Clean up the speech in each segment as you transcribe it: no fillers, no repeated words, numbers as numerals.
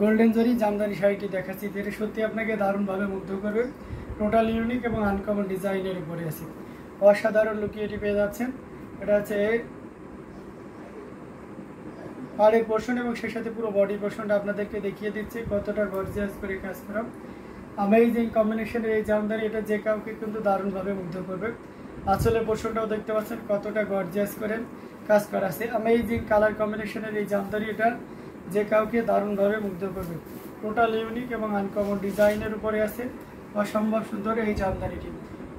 Golden জরি জামদানি শাড়িটি দেখাচ্ছি, যেটা সত্যি আপনাকে দারুণভাবে মুগ্ধ করবে। টোটাল ইউনিক এবং আনকমন ডিজাইনের উপরে আছে, অসাধারণ লুকিয়ে এটি পেয়ে যাচ্ছেন। এটা হচ্ছে পাড়ের পোর্শন এবং সেই সাথে পুরো বডি পোর্শনটা আপনাদেরকে দেখিয়ে দিচ্ছি কতটা গর্জিয়াস করে কাজ করা। অ্যামেজিং কম্বিনেশনের এই জামদানি, এটা যে কাউকে কিন্তু দারুণভাবে মুগ্ধ করবে। আঁচলের পোর্শনটাও দেখতে পাচ্ছেন কতটা গর্জিয়াস করে কাজ করা আছে। অ্যামেজিং কালার কম্বিনেশনের এই জামদানি, এটা যে কাউকে দারুণভাবে মুগ্ধ করবে। টোটাল ইউনিক এবং আনকমন ডিজাইনের উপরে আছে, অসম্ভব সুন্দর এই জামদানিটি।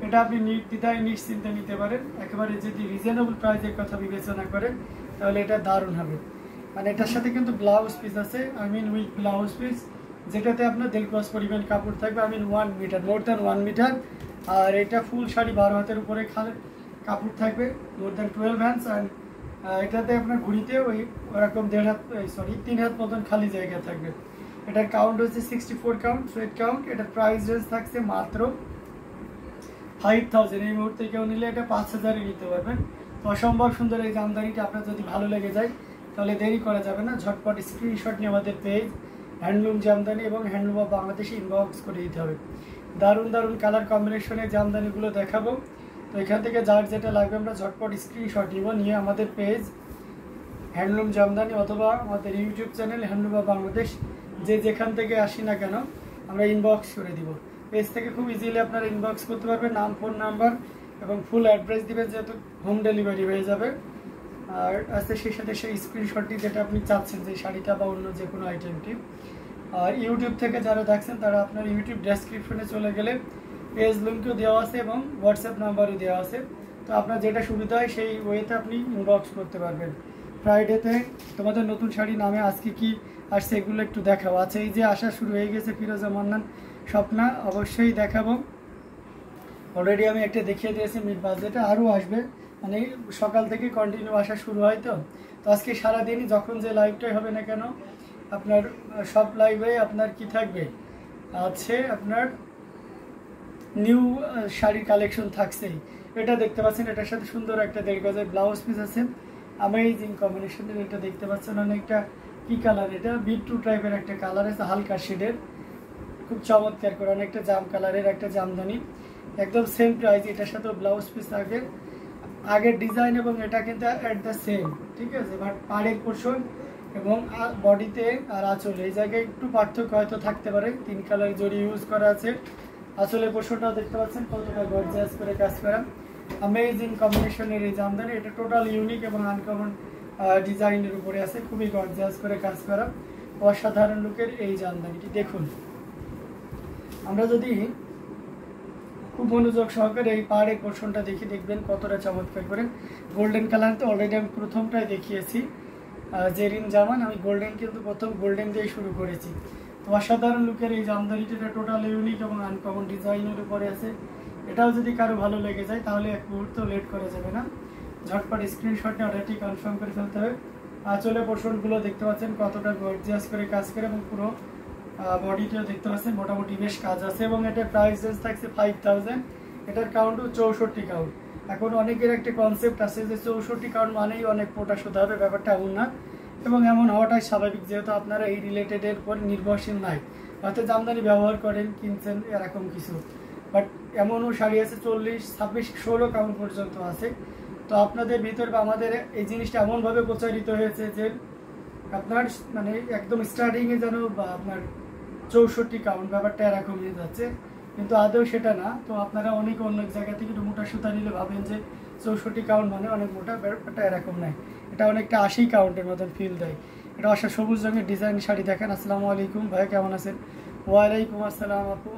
এটা আপনি নির্দ্বিধায় নিশ্চিন্তে নিতে পারেন। একেবারে যদি রিজনেবল প্রাইসের কথা বিবেচনা করেন তাহলে এটা দারুণ হবে। মানে এটার সাথে কিন্তু ব্লাউজ পিস আছে, উইথ ব্লাউজ পিস, যেটাতে আপনার দেড় ক্রস পরিমাণ কাপড় থাকবে, 1 মিটার, মোর দ্যান 1 মিটার। আর এটা ফুল শাড়ি 12 হাতের উপরে কাপড় থাকবে, মোর দ্যান 12 হ্যান্ডস। অ্যান্ড এটাতে আপনার ঘুড়িতে ওরকম 3 হাত মতন খালি জায়গা থাকবে। এটার কাউন্ট হচ্ছে 64 কাউন্ট, সোয়েট কাউন্ট। এটার প্রাইস রেঞ্জ থাকছে মাত্র 5000। এই মুহূর্তে কেউ নিলে এটা 5000-এ নিতে পারবেন। তো অসম্ভব সুন্দর এই জামদানিটা আপনার যদি ভালো লেগে যায় তাহলে দেরি করা যাবে না, ঝটপট স্ক্রিনশট নিয়ে আমাদের পেজ হ্যান্ডলুম জামদানি এবং হ্যান্ডলুম অফ বাংলাদেশে ইনবক্স করে দিতে হবে। দারুণ দারুণ কালার কম্বিনেশনের জামদানিগুলো দেখাবো। তো এখান থেকে যার যেটা লাগবে আমরা ঝটপট স্ক্রিনশট নিব, নিয়ে আমাদের পেজ হ্যান্ডলুম জামদানি অথবা আমাদের YouTube channel handloom of Bangladesh, যে যেখান থেকে আসি না কেন আমরা ইনবক্স করে দিব। পেজ থেকে খুব ইজিলি আপনারা ইনবক্স করতে পারবেন, নাম, ফোন নাম্বার এবং ফুল অ্যাড্রেস দিবেন, যেহেতু হোম ডেলিভারি হয়ে যাবে। আর আস্তে সেই সাথে সেই স্ক্রিনশটটি যেটা আপনি চাচ্ছেন, যে শাড়িটা বা অন্য যে কোনো আইটেমটি। আর ইউটিউব থেকে যারা দেখছেন তারা আপনার ইউটিউব ডেসক্রিপশনে চলে গেলে পেজ লিঙ্কও দেওয়া আছে এবং হোয়াটসঅ্যাপ নাম্বারও দেওয়া আছে। তো আপনার যেটা সুবিধা হয় সেই ওয়েতে আপনি ইনবক্স করতে পারবেন। ফ্রাইডেতে তোমাদের নতুন শাড়ি নামে আজকে কি আসছে এগুলো একটু দেখাবো। আচ্ছা, এই যে আসা শুরু হয়ে গেছে ফিরোজা মান্নান স্বপ্না, অবশ্যই দেখাবো। অলরেডি আমি একটা দেখিয়ে দিয়েছি মিড বাজেটে, আরও আসবে। মানে সকাল থেকে কন্টিনিউ আসা শুরু হয়। তো আজকে সারাদিনই যখন যে লাইভটাই হবে না কেন, আপনার সব লাইভে আপনার কি থাকবে, আছে আপনার নিউ শাড়ির কালেকশন থাকছেই। এটা দেখতে পাচ্ছেন, এটার সাথে সুন্দর একটা 1.5 গজের ব্লাউজ পিস আছে, অ্যামেজিং কম্বিনেশনের। এটা দেখতে পাচ্ছেন অনেকটা কি কালার, এটা বিট্রু টাইপের একটা কালার আছে, হালকা শেডের, খুব চমৎকার করে অনেকটা জাম কালারের একটা জামদানি, একদম সেম প্রাইস। এটার সাথে ব্লাউজ পিস থাকবে, আগের ডিজাইন এবং এটা কিন্তু অ্যাট দ্য সেম, ঠিক আছে। বাট পাড়ের পোর্শন এবং বডিতে আর আঁচলে এই জায়গায় একটু পার্থক্য হয়তো থাকতে পারে। 3 কালার জড়ি ইউজ করা আছে। আঁচলের পোর্শনটাও দেখতে পাচ্ছেন কতটা গর্জিয়াস করে কাজ করা, অ্যামেজিং কম্বিনেশনের এই জামদানি। এটা টোটাল ইউনিক এবং আনকমন ডিজাইনের উপরে আছে, খুবই গর্জিয়াস করে কাজ করা, অসাধারণ লুকের এই জামদানিটি। দেখুন, আমরা যদি খুব মনোযোগ সহকারে এই পাড়ের পোর্শনটা দেখি, দেখবেন কতটা চমৎকার করে গোল্ডেন কালার। তো অলরেডি আমি প্রথমটাই দেখিয়েছি জেরিন জামান, আমি গোল্ডেন কিন্তু প্রথম গোল্ডেন দিয়ে শুরু করেছি। তো অসাধারণ লুকের এই জামদানিটা টোটাল ইউনিক এবং আনকমন ডিজাইনের উপরে আছে। এটাও যদি কারো ভালো লেগে যায় তাহলে এক মুহূর্তেও লেট করা যাবে না, ঝটপট স্ক্রিনশট নিয়ে অর্ডারটি কনফার্ম করে ফেলতে হবে। আঁচলের পোর্শনগুলো দেখতে পাচ্ছেন কতটা গর্জিয়াস করে কাজ করে এবং পুরো বডিটাও দেখতে পাচ্ছেন মোটামুটি বেশ কাজ আছে। এবং এটার প্রাইস রেঞ্জ থাকছে 5000। এটার কাউন্টও 64 কাউন্ট। এখন অনেকের একটা কনসেপ্ট আছে যে 64 কাউন্ট মানেই অনেক মোটা সুতা হবে, ব্যাপারটা এমন না। এবং এমন হওয়াটাই স্বাভাবিক, যেহেতু আপনারা এই রিলেটেডের উপর নির্ভরশীল নাই, হয়তো জামদানি ব্যবহার করেন, কিনছেন, এরকম কিছু। বাট এমনও শাড়ি আছে 40, 26, 16 কাউন্ট পর্যন্ত আছে। তো আপনাদের ভিতর বা আমাদের এই জিনিসটা এমনভাবে প্রচারিত হয়েছে যে আপনার মানে একদম স্টার্টিংয়ে যেন বা আপনার 64 কাউন্ট ব্যাপারটা এরকম হয়ে যাচ্ছে, কিন্তু আদৌ সেটা না। তো আপনারা অনেক জায়গা থেকে একটু মোটা সুতা নিলে ভাবেন যে 64 কাউন্ট মানে অনেক মোটা, ব্যাপারটা এরকম নাই। এটা অনেকটা 80 কাউন্টের মতন ফিল দেয়। এটা সবুজ রঙের ডিজাইন শাড়ি দেখেন। আসসালামু আলাইকুম ভাই, কেমন আছেন? ওয়ালাইকুম আসসালাম আপু,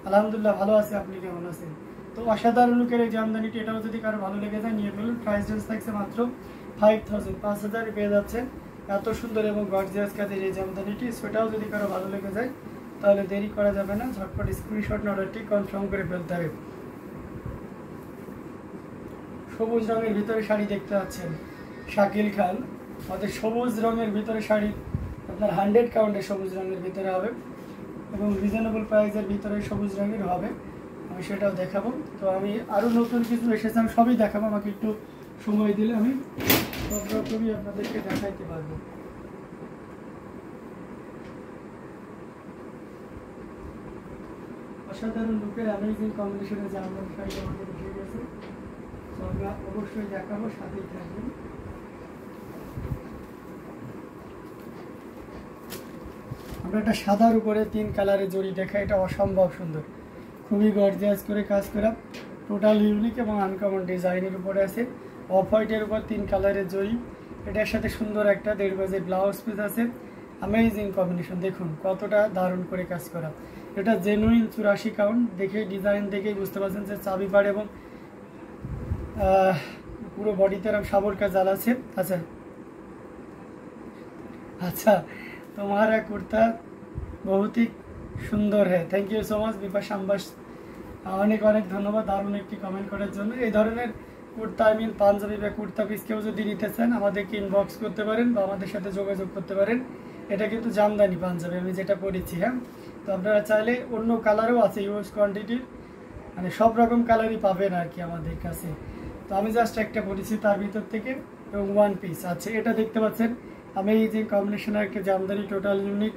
আলহামদুলিল্লাহ ভালো আছে, আপনি কেমন আছেন? তো অসাধারণ লুকের এই জামদানিটি, এটাও যদি কারো ভালো লেগে যায় নিয়ে ফেলুন। প্রাইস রেঞ্জ থাকছে মাত্র 5000, 5000 পেয়ে যাচ্ছেন এত সুন্দর এবং গর্জিয়াস কাজের এই জামদানিটি। সেটাও যদি কারো ভালো লেগে যায় তাহলে দেরি করা যাবে না, ঝটপট স্ক্রিনশট অর্ডারটি কনফার্ম করে ফেলতে হবে। সবুজ রঙের ভিতরে শাড়ি দেখতে পাচ্ছেন, শাকিল খান আমাদের সবুজ রঙের ভিতরে শাড়ি আপনার 100 কাউন্টের সবুজ রঙের ভিতরে হবে এবং রিজনেবল প্রাইসের ভিতরে সবুজ রঙের হবে, আমি সেটাও দেখাবো। তো আমি আরও নতুন কিছু এসেছে, আমি সবই দেখাবো, আমাকে একটু সময় দিলে আমি সব রকমই আপনাদেরকে দেখাইতে পারবো। অসাধারণ লুকের অ্যামেজিং কম্বিনেশনে যে আমরা শাড়ি আমাদের এসে গেছে, তো আমরা অবশ্যই দেখাবো, সাথেই থাকবেন। আমরা একটা সাদার উপরে 3 কালারের জড়ি দেখা, এটা অসম্ভব সুন্দর, খুবই গর্জিয়াস করে কাজ করা, টোটাল ইউনিক এবং আনকমন ডিজাইনের উপরে আছে। অফ হোয়াইটের উপর 3 কালারের জড়ি, এটার সাথে সুন্দর একটা 1.5 গজের ব্লাউজ পিস আছে। অ্যামেজিং কম্বিনেশন, দেখুন কতটা দারুণ করে কাজ করা। এটা জেনুইন 84 কাউন্ট, দেখে ডিজাইন দেখেই বুঝতে পারছেন যে চাবি পাড় এবং পুরো বডিতে এরকম সাবর কাজ জাল আছে। আচ্ছা আচ্ছা, তোমারা কুর্তা বহুত হি সুন্দর হ্যাঁ, thank you so much Bipasha Ambas, অনেক অনেক ধন্যবাদ দারুণ একটি কমেন্ট করার জন্য। এই ধরনের কুর্তা পাঞ্জাবি বা কুর্তা পিস কেউ যদি নিতে চান আমাদেরকে ইনবক্স করতে পারেন বা আমাদের সাথে যোগাযোগ করতে পারেন। এটা কিন্তু জামদানি পাঞ্জাবি আমি যেটা পরেছি, হ্যাঁ। তো আপনারা চাইলে অন্য কালারও আছে, ইউজ কোয়ান্টিটির, মানে সব রকম কালারই পাবেন আর কি আমাদের কাছে। তো আমি জাস্ট একটা পরেছি তার ভিতর থেকে, এবং ওয়ান পিস আছে। এটা দেখতে পাচ্ছেন অ্যামেজিং কম্বিনেশনের একটা জামদানি, টোটাল ইউনিক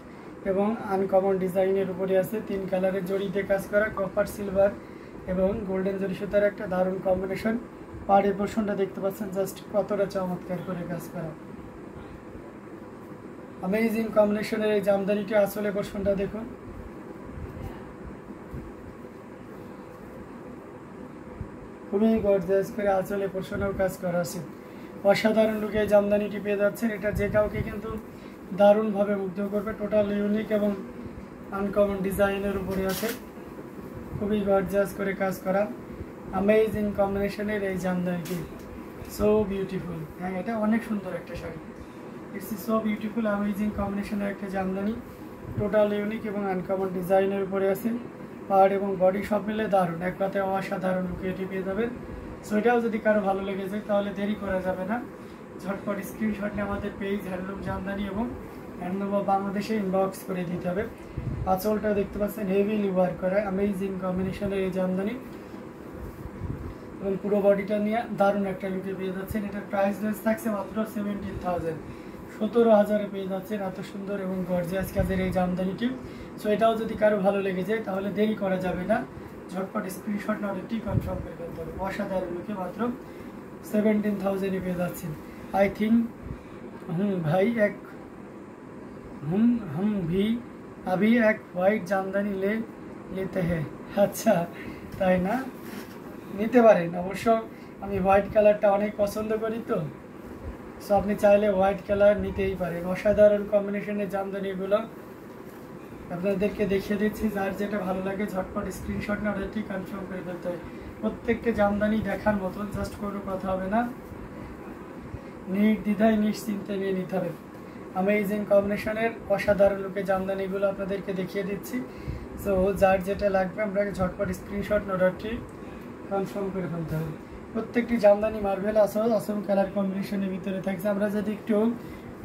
এবং আনকমন ডিজাইনের উপরে আছে। 3 কালারের জড়িতে কাজ করা, কপার সিলভার এবং গোল্ডেন জরি সুতার একটা দারুণ কম্বিনেশন। পাড়ের পোর্শনটা দেখতে পাচ্ছেন জাস্ট কতটা চমৎকার করে কাজ করা। অ্যামেজিং কম্বিনেশনের এই জামদানিটা আসলে পোর্শনটা দেখুন, খুবই গর্জিয়াস করে আসলে পোর্শনেও কাজ করা আছে। অসাধারণ লুকে এই জামদানিটি পেয়ে যাচ্ছেন, এটা যে কাউকে কিন্তু দারুণভাবে মুগ্ধ করবে। টোটাল ইউনিক এবং আনকমন ডিজাইনের উপরে আছে, খুবই গর্জিয়াস করে কাজ করা। অ্যামেজিং কম্বিনেশনের এই জামদানিটি সো বিউটিফুল, হ্যাঁ এটা অনেক সুন্দর একটা sari. It's so beautiful, amazing কম্বিনেশনের একটা জামদানি, টোটাল ইউনিক এবং আনকমন ডিজাইনের উপরে আছে। পাড় এবং বডি সব মিলে দারুণ, এক কথায় অসাধারণ লুকে এটি পেয়ে যাবেন। সো এটাও যদি কারো ভালো লেগেছে তাহলে দেরি করা যাবে না, ঝটপট স্ক্রিনশট নিয়ে আমাদের পেজ হ্যান্ডলুম জামদানি এবং হ্যান্ডলুম অফ বাংলাদেশে ইনবক্স করে দিতে হবে। আঁচলটা দেখতে পাচ্ছেন হেভিলি ওয়ার্ক করা, অ্যামেজিং কম্বিনেশনের এই জামদানি এবং পুরো বডিটা নিয়ে দারুণ একটা লুকে পেয়ে যাচ্ছেন। এটার প্রাইস রেঞ্জ থাকছে মাত্র 17,000, 17,000-এ পেয়ে যাচ্ছেন এত সুন্দর এবং গর্জিয়াস কাজের এই জামদানিটি। সো এটাও যদি কারো ভালো লেগে যায় তাহলে দেরি করা যাবে না, ঝটপট স্ক্রিনশট না অর্ডারটি কনফার্ম করে ফেলতে হবে। অসাধারণ লুকে মাত্র 17,000-এ পেয়ে যাচ্ছেন। আই থিঙ্ক ভাই এক हम भी अभी एक হোয়াইট জামদানি लेते हैं। আচ্ছা তাই না, নিতে পারেন অবশ্য, আমি হোয়াইট কালারটা অনেক পছন্দ করি, তো সো আপনি চাইলে হোয়াইট কালার নিতেই পারেন। অসাধারণ কম্বিনেশনের জামদানিগুলো আপনাদেরকে দেখিয়ে দিচ্ছি, যার যেটা ভালো লাগে ঝটপট স্ক্রিনশট না অর্ডারটি কনফার্ম করে ফেলতে হবে। প্রত্যেকটা জামদানি দেখার মতন, জাস্ট কোনো কথা হবে না, নির্দ্বিধায় নিশ্চিন্তে নিয়ে নিতে হবে। অ্যামেজিং কম্বিনেশনের অসাধারণ লুকে জামদানিগুলো আপনাদেরকে দেখিয়ে দিচ্ছি। সো যার যেটা লাগবে আপনাকে ঝটপট স্ক্রিনশট অর্ডারটি কনফার্ম করে ফেলতে হবে। প্রত্যেকটি জামদানি মার্বেল অসম কালার কম্বিনেশনের ভিতরে থাকছে। আমরা যদি একটু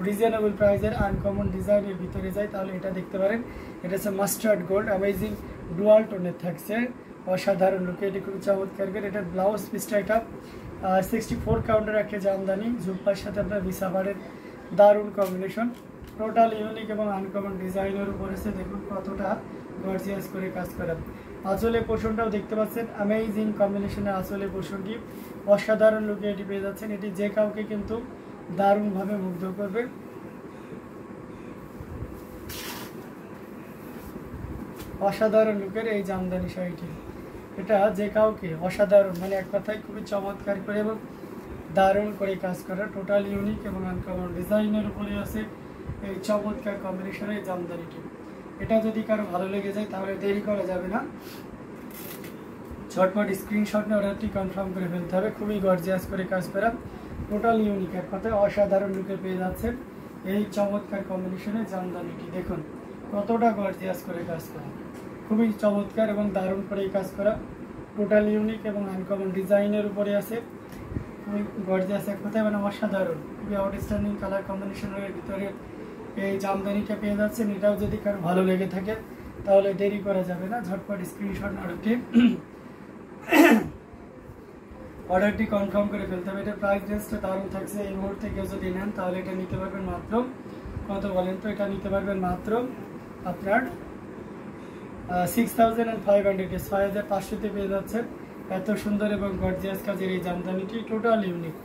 রিজনেবল প্রাইসের আনকমন ডিজাইনের ভিতরে যাই তাহলে এটা দেখতে পারেন, এটা হচ্ছে মাস্টার্ড গোল্ড, অ্যামেজিং ডুয়াল টোনের থাকছে, অসাধারণ লুকে, এটি খুব চমৎকার করে। এটার ব্লাউজ পিসটা এটা 64 কাউন্টের একটা জামদানি, ঝুপ্পার সাথে আপনার বিসাবারের দারুণ কম্বিনেশন, টোটাল ইউনিক এবং আনকমন ডিজাইনের উপরে দেখুন কতটা গর্জিয়াস করে কাজ করা। আঁচলে পোর্শনটাও দেখতে পাচ্ছেন অ্যামেজিং কম্বিনেশনে, আঁচলে পোর্শনটি অসাধারণ লুকে এটি পেয়ে যাচ্ছেন। এটি যে কাউকে কিন্তু দারুণভাবে মুগ্ধ করবে। অসাধারণ লুকের এই জামদানি শাড়িটি, এটা যে কাউকে অসাধারণ, মানে এক কথায় খুবই চমৎকার করে এবং দারুণ করে কাজ করা, টোটাল ইউনিক এবং আনকমন ডিজাইনের উপরে আছে এই চমৎকার কম্বিনেশনের এই জামদানিটি। এটা যদি কারো ভালো লেগে যায় তাহলে দেরি করা যাবে না, ঝটপট স্ক্রিনশট নিয়ে অর্ডারটি কনফার্ম করে ফেলতে হবে। খুবই গর্জিয়াস করে কাজ করা, টোটাল ইউনিক, এক কথায় অসাধারণ লুকে পেয়ে যাচ্ছে এই চমৎকার কম্বিনেশনের জামদানিটি। দেখুন কতটা গর্জিয়াস করে কাজ করা, খুবই চমৎকার এবং দারুণ করে কাজ করা, টোটাল ইউনিক এবং আনকমন ডিজাইনের উপরে আছে, খুবই গর্জিয়াস, এক কথায় মানে অসাধারণ, খুবই আউটস্ট্যান্ডিং কালার কম্বিনেশনের ভিতরে এই জামদানিটা পেয়ে যাচ্ছেন। এটাও যদি কারো ভালো লেগে থাকে তাহলে দেরি করা যাবে না, ঝটপট স্ক্রিনশট অর্ডারটি কনফার্ম করে ফেলতে হবে। এটার প্রাইস রেঞ্জটা দারুণ থাকছে। এই মুহূর্তে কেউ যদি নেন তাহলে এটা নিতে পারবেন মাত্র কত বলেন তো, এটা নিতে পারবেন মাত্র আপনার 6500 6500 পেয়ে যাচ্ছেন। এত সুন্দর এবং গর্জিয়াস কাজের এই জামদানিটি টোটাল ইউনিক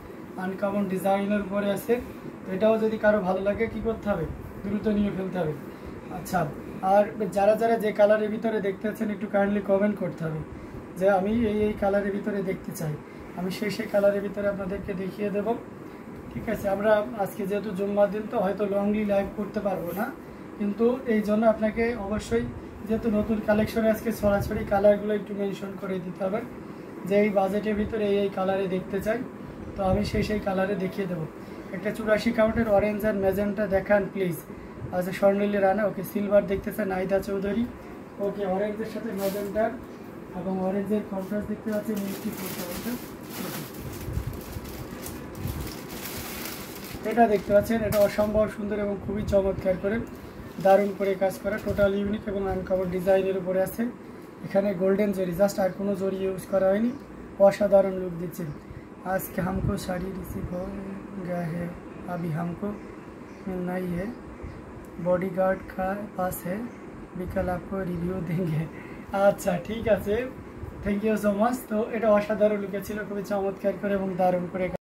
আনকমন ডিজাইনের উপরে আছে। তো এটাও যদি কারো ভালো লাগে কি করতে হবে, দ্রুত নিয়ে ফেলতে হবে। আচ্ছা, আর যারা যারা যে কালারের ভিতরে দেখতে চাচ্ছেন একটু কাইন্ডলি কমেন্ট করতে হবে যে আমি এই কালারের ভিতরে দেখতে চাই, আমি সেই কালারের ভিতরে আপনাদেরকে দেখিয়ে দেব। ঠিক আছে, আমরা আজকে যেহেতু জুম্মার দিন তো হয়তো লংলি লাইভ করতে পারবো না, কিন্তু এই জন্য আপনাকে অবশ্যই যেহেতু নতুন কালেকশনে আজকে সরাসরি কালারগুলো একটু মেনশন করে দিতে হবে যে এই বাজেটের ভিতরে এই কালারে দেখতে চাই, তো আমি সেই কালারে দেখিয়ে দেবো। একটা 84 কাউন্টের অরেঞ্জ আর ম্যাজেন্টা দেখান প্লিজ। আচ্ছা, স্বর্ণিলী রানা, ওকে। সিলভার দেখতেছে নাইদা চৌধুরী, ওকে। অরেঞ্জের সাথে ম্যাজেন্টার এবং অরেঞ্জের কন্ট্রাস্ট দেখতে পাচ্ছি মিষ্টি ফুলটা, এটা দেখতে পাচ্ছেন। এটা অসম্ভব সুন্দর এবং খুবই চমৎকার করে দারুণ করে কাজ করা, টোটাল ইউনিক এবং আনকমন ডিজাইনের উপরে আছে। এখানে গোল্ডেন জরি, জাস্ট আর কোনো জরি ইউজ করা হয়নি, অসাধারণ লুক দিচ্ছে। আজকে हमको শাড়ি রিসিভ हो गया है, अभी हमको मिलना ही है, बॉडीगार्ड का पास है, বিকাল आपको রিভিউ देंगे। আচ্ছা ঠিক আছে, থ্যাংক ইউ সো মাচ। তো এটা অসাধারণ লুকে ছিল, খুবই চমৎকার করে এবং দারুণ করে